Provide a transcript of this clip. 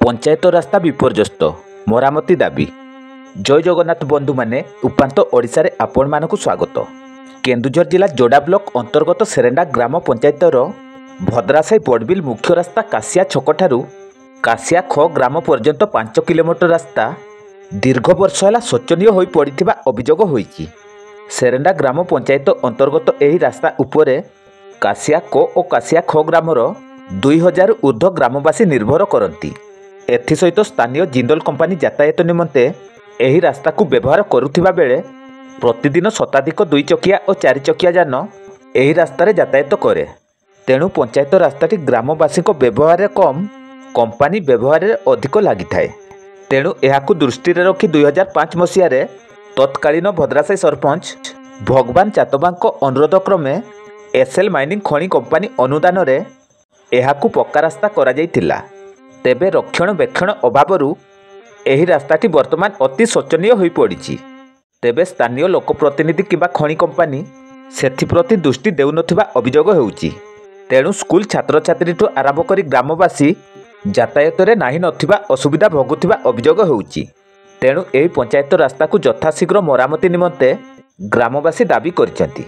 पंचायत रास्ता विपर्यस्त मरामती दाबी। जय जगन्नाथ बंधु माने उपांत ओडिशा रे आपण मानकु स्वागत। केन्दुझर जिला जोड़ा ब्लॉक अंतर्गत सेरेंडा ग्राम पंचायतर भद्रासाई बड़बिल मुख्य रास्ता कासिया छकठारु कासिया ख ग्राम पर्यंत 5 किलोमीटर रास्ता दीर्घ वर्ष है शोचनीय हो पड़ा अभियोग होईची। सेरेंडा ग्राम पंचायत अंतर्गत यही रास्ता उपरे कासिया को और कासिया ख ग्रामर 2000 ऊर्ध्व ग्रामवासी निर्भर करती। एसहित स्थानीय जिंदल कंपानी यातायात निमंते यही रास्ता को व्यवहार करुथिबा बेले प्रतिदिन शताधिक 2 चकिया और 4 चकिया यान यही रास्तार यातायात करे। तेणु पंचायत रास्ताटी ग्रामवासी व्यवहार कम कंपानी व्यवहार अधिक लगी थाए। तेणु यहाकू दृष्टि रखी 2005 मसीह तत्कालीन भद्रासाई सरपंच भगवान चातबा अनुरोध क्रमे एसएल माइनिंग खणी कंपानी अनुदान रे यहाकू पक्का रास्ता करा जायतिला। तेबे रक्षणबेक्षण अभावरू यही रास्ताटी वर्तमान अति शोचनीय हो पड़ी। तेबे स्थानीय लोकप्रतिनिधि किंबा खणी कंपानी सेथिप्रति दृष्टि देउनथिबा अभियोग हेउची। तेणु स्कूल छात्र छात्री ठू आरंभ करी ग्रामवासी यातायात रे नाही नथिबा असुविधा भोगुथिबा अभियोग हेउची। तेणु एही पंचायत रास्ता को यथाशीघ्र मरामती निमंते ग्रामवासी दाबी करिसेंती।